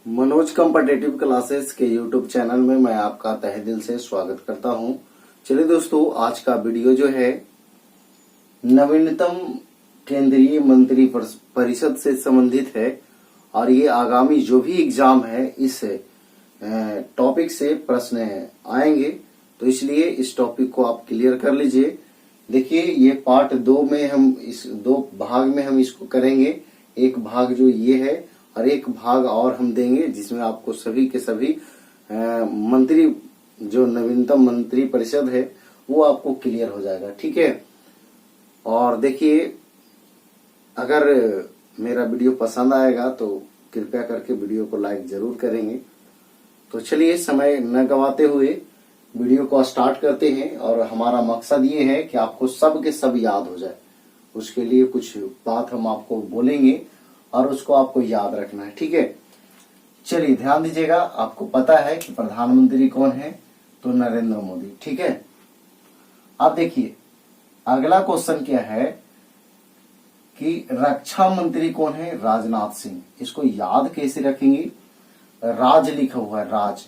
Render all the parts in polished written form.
Manoj competitive classes के YouTube channel में मैं आपका तहे दिल से स्वागत करता हूं। चलिए दोस्तों, आज का वीडियो जो है नवीनतम केंद्रीय मंत्री परिषद से संबंधित है और ये आगामी जो भी एग्जाम है इस टॉपिक से प्रश्न आएंगे, तो इसलिए इस टॉपिक को आप क्लियर कर लीजिए। देखिए, ये पार्ट 2 में हम इस 2 भाग में हम इसको करेंगे। एक भाग जो ये है और एक भाग और हम देंगे जिसमें आपको सभी के सभी मंत्री जो नवीनतम मंत्री परिषद है वो आपको क्लियर हो जाएगा। ठीक है। और देखिए, अगर मेरा वीडियो पसंद आएगा तो कृपया करके वीडियो को लाइक जरूर करेंगे। तो चलिए, समय न गवाते हुए वीडियो को स्टार्ट करते हैं। और हमारा मकसद ये है कि आपको सब के सब याद हो जाए। उसके लिए कुछ बात हम आपको बोलेंगे और उसको आपको याद रखना है। ठीक है। चलिए ध्यान दीजिएगा। आपको पता है कि प्रधानमंत्री कौन है? तो नरेंद्र मोदी। ठीक है। अब देखिए, अगला क्वेश्चन क्या है कि रक्षा मंत्री कौन है? राजनाथ सिंह। इसको याद कैसे रखेंगे? राज लिखा हुआ है, राज।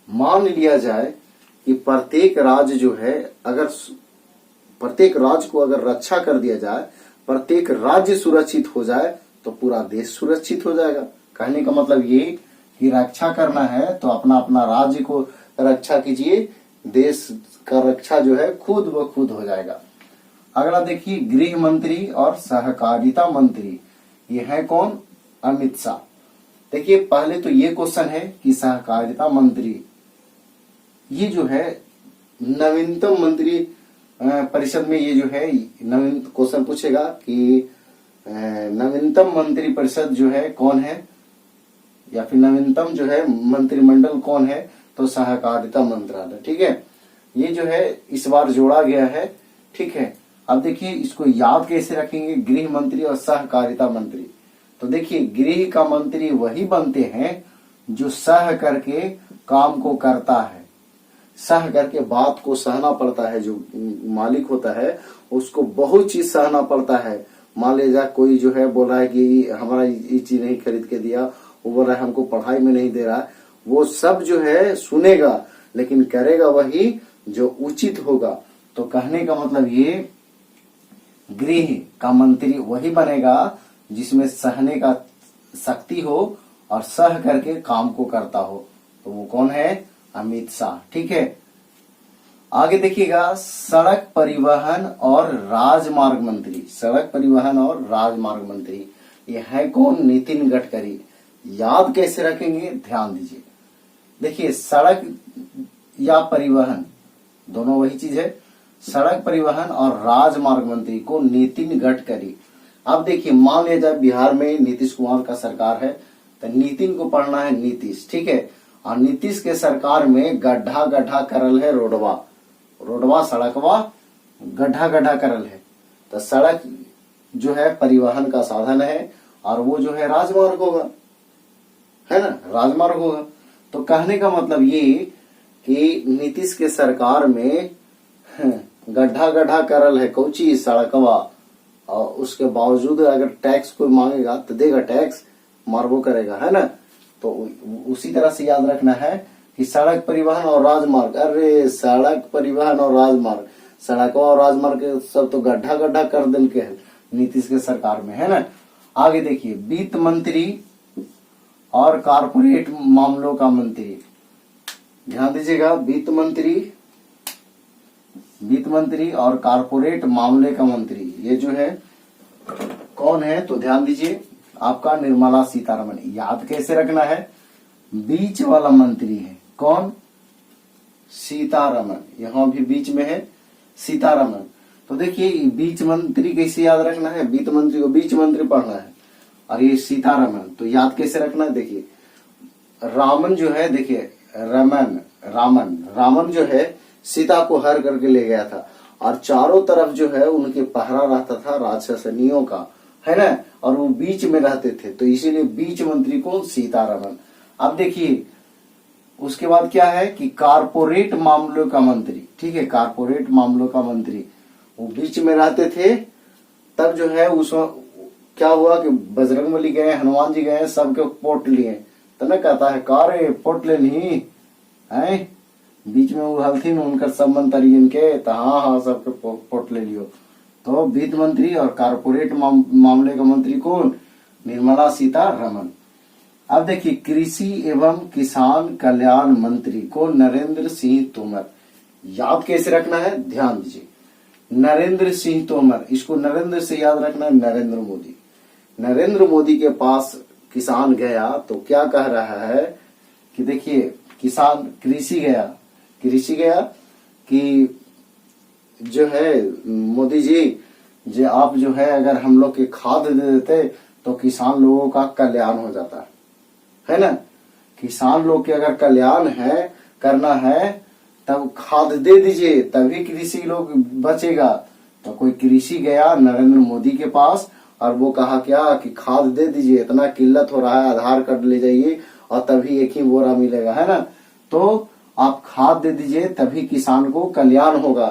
मान लिया जाए कि प्रत्येक राज्य जो है, अगर प्रत्येक राज्य को अगर रक्षा कर दिया जाए, प्रत्येक राज्य सुरक्षित हो जाए तो पूरा देश सुरक्षित हो जाएगा। कहने का मतलब ये कि रक्षा करना है तो अपना अपना राज्य को रक्षा कीजिए, देश का रक्षा जो है खुद ब खुद हो जाएगा। अगला देखिए, गृह मंत्री और सहकारिता मंत्री, ये है कौन? अमित शाह। देखिए, पहले तो ये क्वेश्चन है कि सहकारिता मंत्री ये जो है नवीनतम मंत्री परिषद में ये जो है नवीन क्वेश्चन पूछेगा कि नवीनतम मंत्री परिषद जो है कौन है, या फिर नवीनतम जो है मंत्रिमंडल कौन है? तो सहकारिता मंत्रालय। ठीक है। ये जो है इस बार जोड़ा गया है। ठीक है। अब देखिए, इसको याद कैसे रखेंगे? गृह मंत्री और सहकारिता मंत्री। तो देखिए, गृह का मंत्री वही बनते हैं जो सह करके काम को करता है, सह करके बात को सहना पड़ता है। जो मालिक होता है उसको बहुत चीज सहना पड़ता है। मान लीजिए कोई जो है बोल रहा है कि हमारा ये चीज नहीं खरीद के दिया, वो बोल रहा है हमको पढ़ाई में नहीं दे रहा है, वो सब जो है सुनेगा लेकिन करेगा वही जो उचित होगा। तो कहने का मतलब ये गृह का मंत्री वही बनेगा जिसमें सहने का शक्ति हो और सह करके काम को करता हो। तो वो कौन है? अमित शाह। ठीक है। आगे देखिएगा, सड़क परिवहन और राजमार्ग मंत्री। सड़क परिवहन और राजमार्ग मंत्री ये है कौन? नितिन गडकरी। याद कैसे रखेंगे? ध्यान दीजिए। देखिए, सड़क या परिवहन दोनों वही चीज है। सड़क परिवहन और राजमार्ग मंत्री को नितिन गडकरी। अब देखिए, मान लिया जाए बिहार में नीतीश कुमार का सरकार है तो नितिन को पढ़ना है नीतीश। ठीक है। और नीतीश के सरकार में गड्ढा गड्ढा करल है रोडवा, रोडवा सड़कवा गड्ढा गड्ढा करल है। तो सड़क जो है परिवहन का साधन है और वो जो है राजमार्ग होगा, है ना, राजमार्ग होगा। तो कहने का मतलब ये कि नीतीश के सरकार में गड्ढा गड्ढा करल है कौची सड़कवा, और उसके बावजूद अगर टैक्स कोई मांगेगा तो देगा टैक्स, मारबो करेगा, है ना। तो उसी तरह से याद रखना है कि सड़क परिवहन और राजमार्ग, अरे सड़क परिवहन और राजमार्ग, सड़क और राजमार्ग सब तो गड्ढा गड्ढा कर दिल के है नीतीश के सरकार में, है ना। आगे देखिए, वित्त मंत्री और कारपोरेट मामलों का मंत्री। ध्यान दीजिएगा, वित्त मंत्री और कारपोरेट मामले का मंत्री ये जो है कौन है? तो ध्यान दीजिए, आपका निर्मला सीतारमण। याद कैसे रखना है? बीच वाला मंत्री है कौन? सीतारमण। यहां भी बीच में है सीतारमण। तो देखिए, बीच मंत्री कैसे याद रखना है? वित्त मंत्री को बीच मंत्री पढ़ना है और ये सीतारमण। तो याद कैसे रखना है? देखिए, रामन जो है, देखिए रामन जो है सीता को हर करके ले गया था और चारों तरफ जो है उनके पहरा रहता था राक्षसनियों का, है ना, और वो बीच में रहते थे। तो इसीलिए बीच मंत्री को सीतारमण। अब देखिए, उसके बाद क्या है कि कारपोरेट मामलों का मंत्री। ठीक है। कारपोरेट मामलों का मंत्री वो बीच में रहते थे। तब जो है उस क्या हुआ कि बजरंगबली गए, हनुमान जी गए, सबके पोट लिए, तो न कहता है कारे पोट ले नहीं है, बीच में वो हलथिन उनकर सब मंत्री इनके, तो हाँ हाँ सबके पोट ले लियो। तो वित्त मंत्री और कारपोरेट मामले का मंत्री कौन? निर्मला सीतारमण। अब देखिए कृषि एवं किसान कल्याण मंत्री को नरेंद्र सिंह तोमर। याद कैसे रखना है, ध्यान दीजिए, नरेंद्र सिंह तोमर, इसको नरेंद्र से याद रखना है, नरेंद्र मोदी। नरेंद्र मोदी के पास किसान गया तो क्या कह रहा है कि देखिए किसान कृषि गया कि जो है मोदी जी जो आप जो है अगर हम लोग के खाद दे देते तो किसान लोगों का कल्याण हो जाता है ना। किसान लोग के अगर कल्याण है करना है तब खाद दे दीजिए, तभी कृषि लोग बचेगा। तो कोई कृषि गया नरेंद्र मोदी के पास और वो कहा क्या कि खाद दे दीजिए, इतना किल्लत हो रहा है, आधार कार्ड ले जाइए और तभी एक ही बोरा मिलेगा, है ना। तो आप खाद दे दीजिए तभी किसान को कल्याण होगा।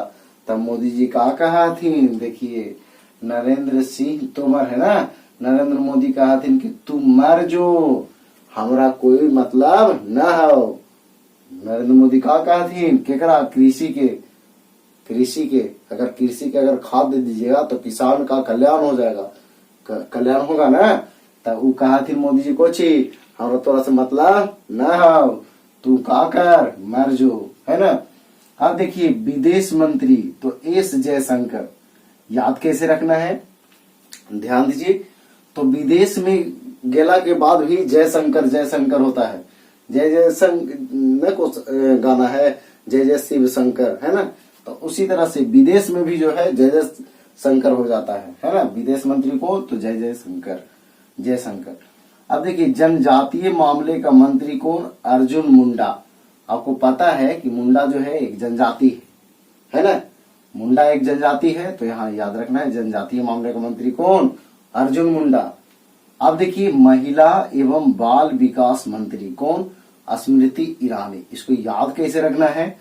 तब मोदी जी कहा थी, देखिए नरेंद्र सिंह तोमर है ना, नरेंद्र मोदी कहा थी कि तू मर जो, हमरा कोई मतलब न हो। नरेंद्र मोदी कहा थी केकरा? कृषि के अगर कृषि के अगर खाद दे दीजिएगा तो किसान का कल्याण हो जाएगा, कल्याण होगा ना। तब वो कहा थी मोदी जी को छी हमरा तोरा से मतलब न हो, तू का कर मर जो, है ना। अब देखिए विदेश मंत्री तो एस जयशंकर। याद कैसे रखना है, ध्यान दीजिए। तो विदेश में गेला के बाद भी जयशंकर होता है। जय जय शंकर को गाना है, जय जय शिव शंकर, है ना। तो उसी तरह से विदेश में भी जो है जय जय शंकर हो जाता है ना। विदेश मंत्री को तो जय शंकर। अब देखिए जनजातीय मामले का मंत्री कौन? अर्जुन मुंडा। आपको पता है कि मुंडा जो है एक जनजाति है ना, मुंडा एक जनजाति है, तो यहाँ याद रखना है जनजातीय मामले का मंत्री कौन? अर्जुन मुंडा। अब देखिए महिला एवं बाल विकास मंत्री कौन? स्मृति ईरानी। इसको याद कैसे रखना है,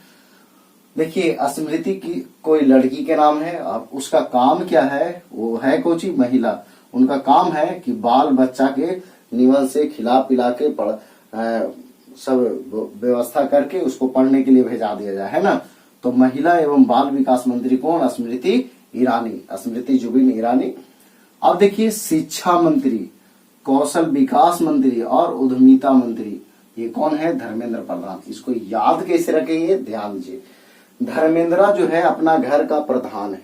देखिए स्मृति की कोई लड़की के नाम है और उसका काम क्या है, वो है कोची महिला। उनका काम है कि बाल बच्चा के निमन से खिला पिला के सब व्यवस्था करके उसको पढ़ने के लिए भेजा दिया जाए, है ना। तो महिला एवं बाल विकास मंत्री कौन? स्मृति ईरानी, स्मृति जुबिन ईरानी। अब देखिए शिक्षा मंत्री, कौशल विकास मंत्री और उद्यमिता मंत्री ये कौन है? धर्मेंद्र प्रधान। इसको याद कैसे रखेंगे, ध्यान दीजिए। धर्मेंद्र जो है अपना घर का प्रधान है,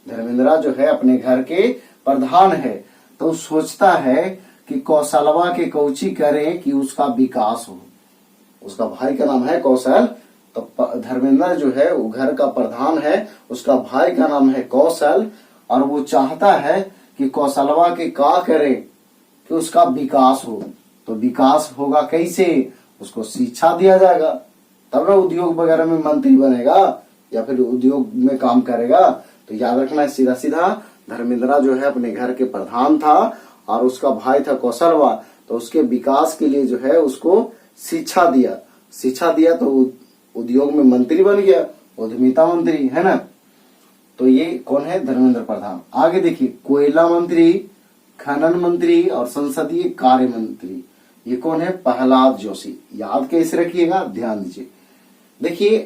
धर्मेंद्र जो है अपने घर के प्रधान है, तो सोचता है कि कौशलवा के कौची करें कि उसका विकास हो। उसका भाई का नाम है कौशल, तो धर्मेंद्र जो है वो घर का प्रधान है, उसका भाई का नाम है कौशल, और वो चाहता है कि कौशलवा के का करे कि उसका विकास हो। तो विकास होगा कैसे? उसको शिक्षा दिया जाएगा तब ना उद्योग वगैरह में मंत्री बनेगा या फिर उद्योग में काम करेगा। तो याद रखना है सीधा सीधा, धर्मेंद्र जो है अपने घर के प्रधान था और उसका भाई था कौशलवा, तो उसके विकास के लिए जो है उसको शिक्षा दिया तो उद्योग में मंत्री बन गया, उद्यमिता मंत्री, है ना। तो ये कौन है? धर्मेंद्र प्रधान। आगे देखिए कोयला मंत्री, खनन मंत्री और संसदीय कार्य मंत्री ये कौन है? प्रहलाद जोशी। याद कैसे रखिएगा, ध्यान दीजिए। देखिए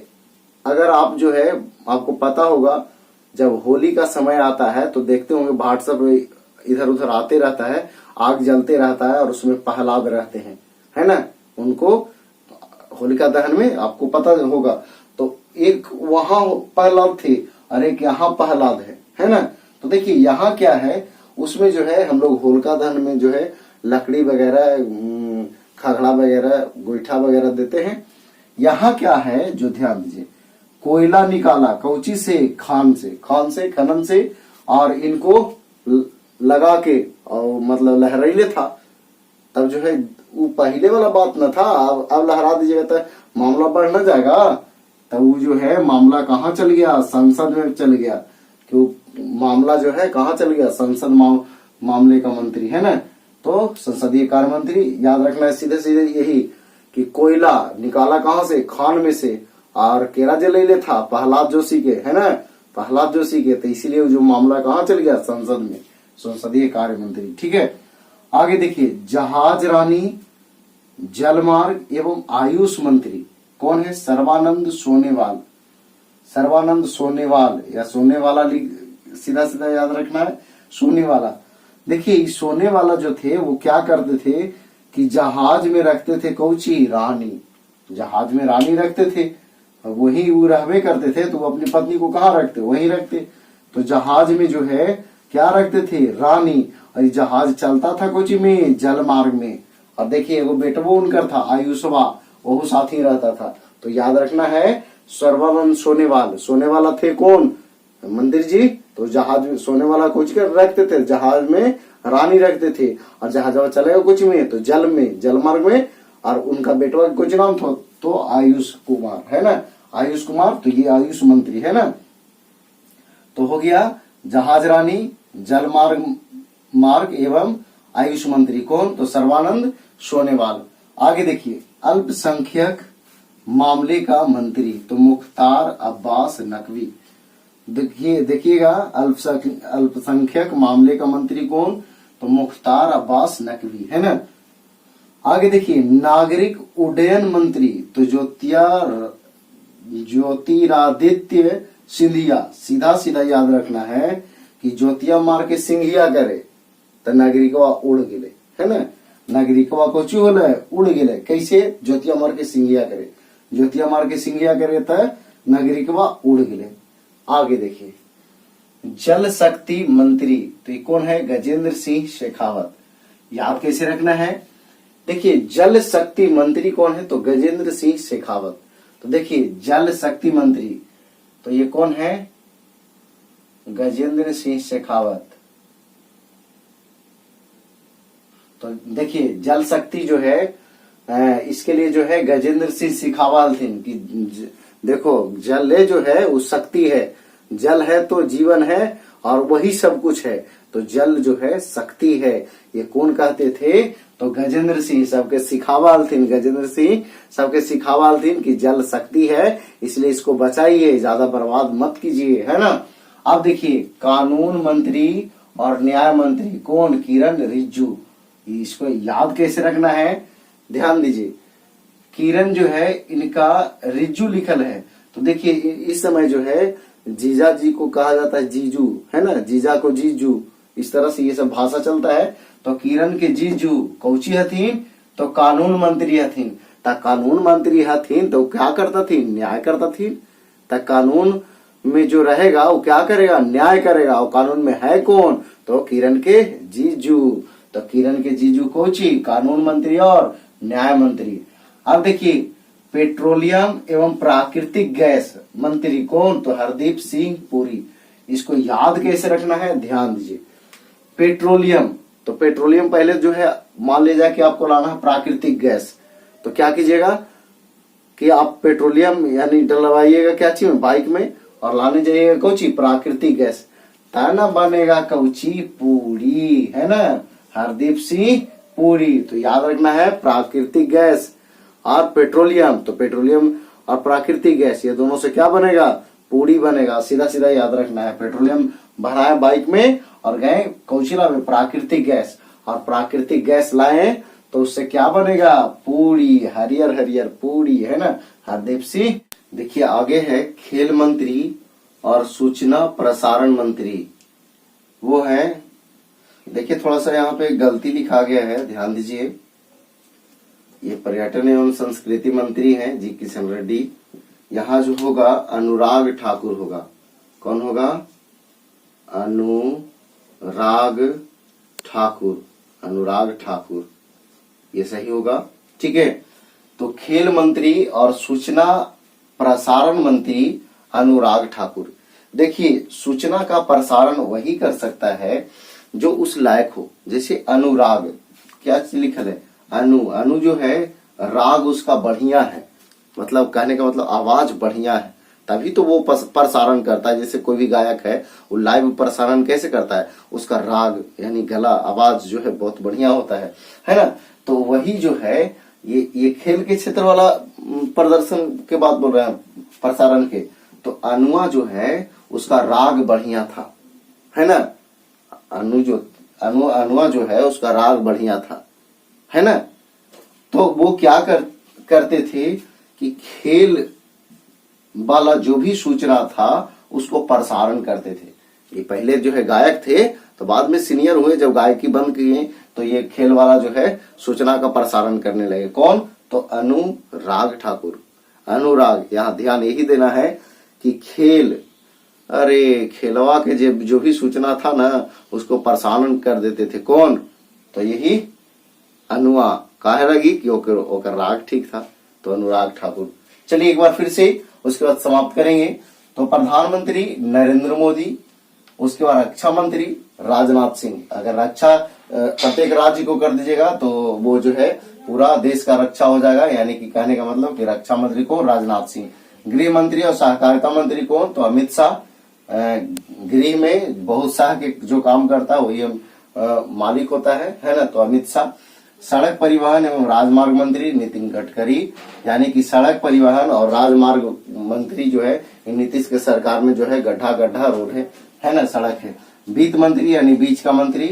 अगर आप जो है आपको पता होगा जब होली का समय आता है तो देखते होंगे व्हाट्सएप इधर उधर आते रहता है, आग जलते रहता है और उसमें प्रहलाद रहते हैं, है ना। उनको होलिका दहन में आपको पता होगा, तो एक वहां प्रहलाद थे और एक यहाँ प्रहलाद है ना। तो देखिए यहाँ क्या है, उसमें जो है हम लोग होलिका दहन में जो है लकड़ी वगैरह, खगड़ा वगैरह, गोईठा वगैरह देते हैं। यहाँ क्या है जो ध्यान दीजिए, कोयला निकाला कौची से? खान से खनन से, और इनको लगा के और मतलब लहराइले था। तब जो है वो पहले वाला बात न था, अब लहरा दीजिएगा तो मामला बढ़ न जाएगा। तब वो जो है मामला कहाँ चल गया? संसद में चल गया। क्यों मामला जो है कहाँ चल गया? संसद मामले का मंत्री, है ना। तो संसदीय कार्य मंत्री याद रखना है सीधे सीधे यही कि कोयला निकाला कहाँ से? खान में से, और केरा जलेले था प्रहलाद जोशी के, है ना, प्रहलाद जोशी के। तो इसीलिए जो मामला कहाँ चल गया? संसद में, संसदीय कार्य मंत्री, ठीक है। आगे देखिए जहाज रानी जलमार्ग एवं आयुष मंत्री कौन है? सर्बानंद सोनेवाल। सर्बानंद सोनेवाल या सोनेवाला सीधा सीधा याद रखना है, सोनेवाला। देखिए सोनेवाला जो थे वो क्या करते थे कि जहाज में रखते थे कौची? रानी। जहाज में रानी रखते थे, वही वो रहवे करते थे, तो वो अपनी पत्नी को कहाँ रखते? वहीं रखते। तो जहाज में जो है क्या रखते थे? रानी। और जहाज चलता था कौची में? जल मार्ग में। और देखिए वो बेटवो उनकर था आयुषवा, वो साथ ही रहता था। तो याद रखना है सर्बानंद सोनेवाल। सोनेवाला थे कौन? मंदिर जी। तो जहाज में सोनेवाला कुछ कर रखते थे, जहाज में रानी रखते थे, और जहाज चलेगा कुछ में तो जल में, जल मार्ग में। और उनका बेटवा कुछ नाम था तो आयुष कुमार, है ना? आयुष कुमार। तो ये आयुष मंत्री है ना। तो हो गया जहाज रानी, जल मार्ग एवं आयुष मंत्री कौन? तो सर्बानंद सोनेवाल। आगे देखिए अल्पसंख्यक मामले का मंत्री तो मुख्तार अब्बास नकवी। देखिएगा अल्पसंख्यक मामले का मंत्री कौन? तो मुख्तार अब्बास नकवी, है ना। आगे देखिए नागरिक उड्डयन मंत्री तो ज्योतिरादित्य सिंधिया। सीधा सीधा याद रखना है कि ज्योतिया मार के सिंधिया करे तो नागरिकवा उड़ गेले, है ना। नागरिकवा कोची होले? उड़ गेले। कैसे? ज्योतिया मार के सिंधिया करे, ज्योतिया मार के सिंधिया करे तो नागरिकवा उड़ गेले। आगे देखिए जल शक्ति मंत्री तो ये कौन है? गजेंद्र सिंह शेखावत। याद कैसे रखना है? देखिए जल शक्ति मंत्री कौन है? तो गजेंद्र सिंह शेखावत। तो देखिए जल शक्ति मंत्री तो ये कौन है? गजेंद्र सिंह शेखावत। तो देखिए जल शक्ति जो है इसके लिए जो है गजेंद्र सिंह शेखावत थे कि देखो जल जो है वो शक्ति है, जल है तो जीवन है और वही सब कुछ है। तो जल जो है शक्ति है, ये कौन कहते थे? तो गजेंद्र सिंह सबके सिखावाल थे, गजेंद्र सिंह सबके सिखावाल थे कि जल शक्ति है, इसलिए इसको बचाइए, ज्यादा बर्बाद मत कीजिए, है ना। अब देखिए कानून मंत्री और न्याय मंत्री कौन? किरण रिजिजू। इसको याद कैसे रखना है? ध्यान दीजिए किरण जो है इनका रिज्जू लिखल है। तो देखिए इस समय जो है जीजा जी को कहा जाता है जीजू, है ना। जीजा को जीजू, इस तरह से ये सब भाषा चलता है। तो किरण के जीजू कौची हथीन? तो कानून मंत्री हथीन। ता कानून मंत्री हथीन तो क्या करता थी? न्याय करता थी। ता कानून में जो रहेगा वो क्या करेगा? न्याय करेगा। और कानून में है कौन? तो किरण के जीजू। तो किरण के जीजू कौची? कानून मंत्री और न्याय मंत्री। अब देखिए पेट्रोलियम एवं प्राकृतिक गैस मंत्री कौन? तो हरदीप सिंह पुरी। इसको याद कैसे रखना है? ध्यान दीजिए पेट्रोलियम तो पेट्रोलियम पहले जो है मान लीजिए कि आपको लाना है प्राकृतिक गैस, तो क्या कीजिएगा कि आप पेट्रोलियम यानी डलवाइएगा क्या चीज में? बाइक में, और लाने जाइएगा कौची? प्राकृतिक गैस। तना बनेगा कौची? पूरी, है ना। हरदीप सिंह पुरी। तो याद रखना है प्राकृतिक गैस और पेट्रोलियम। तो पेट्रोलियम और प्राकृतिक गैस ये दोनों से क्या बनेगा? पूरी बनेगा। सीधा सीधा याद रखना है। पेट्रोलियम भराए बाइक में और गए कौशिला में प्राकृतिक गैस, और प्राकृतिक गैस लाए तो उससे क्या बनेगा? पूरी, हरियर हरियर पूरी, है ना। हरदीप सिंह। देखिए आगे है खेल मंत्री और सूचना प्रसारण मंत्री, वो है देखिए थोड़ा सा यहाँ पे गलती लिखा गया है, ध्यान दीजिए। ये पर्यटन एवं संस्कृति मंत्री हैं जी किशन रेड्डी। यहाँ जो होगा अनुराग ठाकुर होगा। कौन होगा? अनुराग ठाकुर, अनुराग ठाकुर, ये सही होगा, ठीक है। तो खेल मंत्री और सूचना प्रसारण मंत्री अनुराग ठाकुर। देखिए सूचना का प्रसारण वही कर सकता है जो उस लायक हो। जैसे अनुराग, क्या लिखल है? अनु जो है राग उसका बढ़िया है, मतलब कहने का मतलब आवाज बढ़िया है, तभी तो वो प्रसारण करता है। जैसे कोई भी गायक है वो लाइव प्रसारण कैसे करता है? उसका राग यानी गला, आवाज जो है बहुत बढ़िया होता है ना। तो वही जो है ये खेल के क्षेत्र वाला प्रदर्शन के बात बोल रहे हैं, प्रसारण के। तो अनुआ जो है उसका राग बढ़िया था, है ना। अनुआ जो है उसका राग बढ़िया था, है ना। तो वो क्या करते थे कि खेल वाला जो भी सूचना था उसको प्रसारण करते थे। ये पहले जो है गायक थे, तो बाद में सीनियर हुए, जब गायकी बंद किए तो ये खेल वाला जो है सूचना का प्रसारण करने लगे। कौन? तो अनुराग ठाकुर। अनुराग, यहाँ ध्यान यही देना है कि खेल, अरे खेलवा के जो भी सूचना था ना उसको प्रसारण कर देते थे। कौन? तो यही अनुआ। काहे लगी? क्योंकि ओकर राग ठीक था, तो अनुराग ठाकुर। चलिए एक बार फिर से उसके बाद समाप्त करेंगे। तो प्रधानमंत्री नरेंद्र मोदी, उसके बाद रक्षा मंत्री राजनाथ सिंह। अगर रक्षा प्रत्येक राज्य को कर दीजिएगा तो वो जो है पूरा देश का रक्षा हो जाएगा, यानी कि कहने का मतलब कि रक्षा मंत्री को राजनाथ सिंह। गृह मंत्री और सहकारिता मंत्री कौन? तो अमित शाह। गृह में बहुत शाह के जो काम करता है वही मालिक होता है ना, तो अमित शाह। सड़क परिवहन एवं राजमार्ग मंत्री नितिन गडकरी, यानी कि सड़क परिवहन और राजमार्ग मंत्री जो है नीतीश के सरकार में जो है गड्ढा गड्ढा रोड है ना, सड़क है। वित्त मंत्री यानी बीच का मंत्री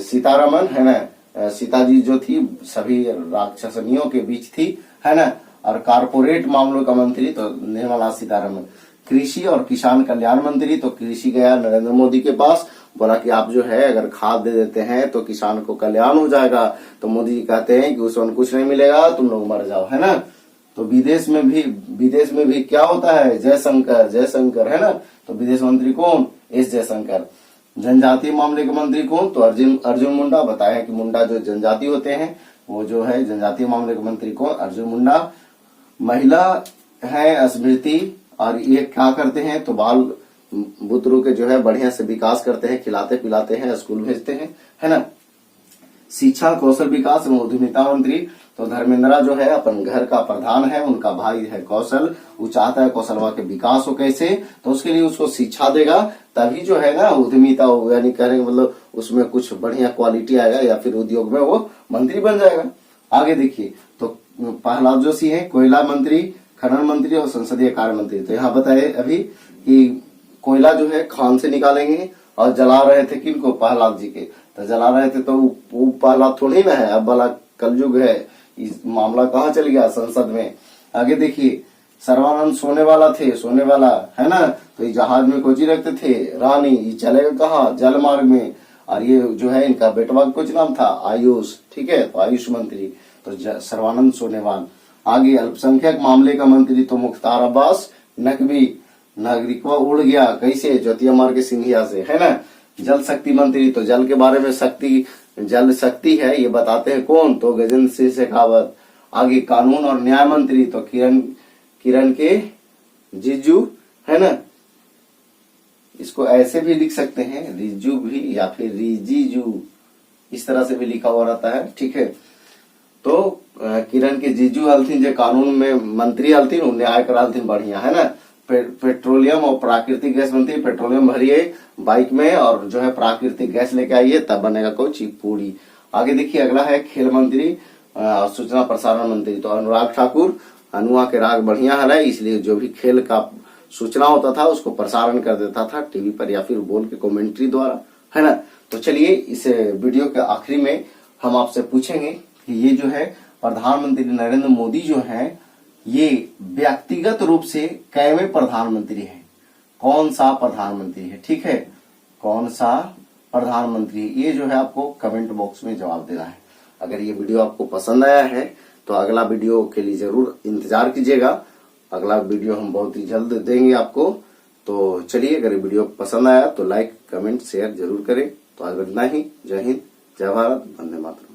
सीतारमन, है ना, सीता जी जो थी सभी राक्षसनियों के बीच थी, है ना। और कारपोरेट मामलों का मंत्री तो निर्मला सीतारमन। कृषि और किसान कल्याण मंत्री तो कृषि गया नरेंद्र मोदी के पास, बोला कि आप जो है अगर खाद दे देते हैं तो किसान को कल्याण हो जाएगा। तो मोदी जी कहते हैं कि उसमें कुछ नहीं मिलेगा, तुम लोग मर जाओ, है ना। तो विदेश में भी क्या होता है? जयशंकर, है ना। तो विदेश मंत्री कौन? एस जयशंकर। जनजातीय मामले के मंत्री कौन? तो अर्जुन मुंडा। बताया कि मुंडा जो जनजाति होते हैं वो जो है जनजातीय मामले के मंत्री कौन? अर्जुन मुंडा। महिला है स्मृति, और ये क्या करते हैं? तो बाल बुतरू के जो है बढ़िया से विकास करते हैं, खिलाते पिलाते हैं, स्कूल भेजते हैं, है ना। शिक्षा कौशल विकास एवं उद्यमिता मंत्री तो धर्मेंद्रा जो है अपन घर का प्रधान है, उनका भाई है कौशल। वो चाहता है कौशलवा के विकास हो कैसे, तो उसके लिए उसको शिक्षा देगा, तभी जो है ना उद्यमिता हो, यानी कहने मतलब उसमें कुछ बढ़िया क्वालिटी आएगा या फिर उद्योग में वो मंत्री बन जाएगा। आगे देखिए, तो प्रहलाद जोशी है कोयला मंत्री, खनन मंत्री और संसदीय कार्य मंत्री। तो यहाँ बताए अभी कि कोयला जो है खान से निकालेंगे, और जला रहे थे किनको? प्रहलाद जी के। तो जला रहे थे तो वो प्रहलाद थोड़ी ना है, अब वाला कलयुग है, इस मामला कहाँ चल गया? संसद में। आगे देखिए, सर्वानंद सोने वाला है ना, तो ये जहाज में कोची रखते थे? रानी। ये चलेगा कहाँ? जल मार्ग में। और ये जो है इनका बेटवा कुछ नाम था? आयुष, ठीक है, तो आयुष मंत्री तो सर्वानंद सोनेवाल। आगे अल्पसंख्यक मामले का मंत्री तो मुख्तार अब्बास नकवी। नागरिकवा उड़ गया कैसे? ज्योतिया मार के सिंधिया से, है ना। जल शक्ति मंत्री तो जल के बारे में जल शक्ति है ये बताते हैं कौन? तो गजेंद्र सिंह शेखावत। आगे कानून और न्याय मंत्री तो किरण के रिजिजू, है ना। इसको ऐसे भी लिख सकते हैं, रिजू भी या फिर रिजिजू, इस तरह से भी लिखा हुआ रहता है, ठीक है। तो किरण के जीजू हलथिन जो कानून में मंत्री हलथिन, न्याय कर हलथिन बढ़िया, है ना। पेट्रोलियम और प्राकृतिक गैस मंत्री, पेट्रोलियम भरिए बाइक में और जो है प्राकृतिक गैस लेके आइए, तब बनेगा कोई पूरी। आगे देखिए, अगला है खेल मंत्री और सूचना प्रसारण मंत्री तो अनुराग ठाकुर। अनुआ के राग बढ़िया है, इसलिए जो भी खेल का सूचना होता था उसको प्रसारण कर देता था टीवी पर या फिर बोल के कमेंट्री द्वारा, है ना। तो चलिए इस वीडियो के आखिरी में हम आपसे पूछेंगे कि ये जो है प्रधानमंत्री नरेंद्र मोदी जो है ये व्यक्तिगत रूप से कैवें प्रधानमंत्री है? कौन सा प्रधानमंत्री है? ठीक है, कौन सा प्रधानमंत्री? ये जो है आपको कमेंट बॉक्स में जवाब देना है। अगर ये वीडियो आपको पसंद आया है तो अगला वीडियो के लिए जरूर इंतजार कीजिएगा। अगला वीडियो हम बहुत ही जल्द देंगे आपको। तो चलिए, अगर वीडियो पसंद आया तो लाइक कमेंट शेयर जरूर करें। तो आज इतना ही। जय हिंद, जय भारत, वंदे मातरम।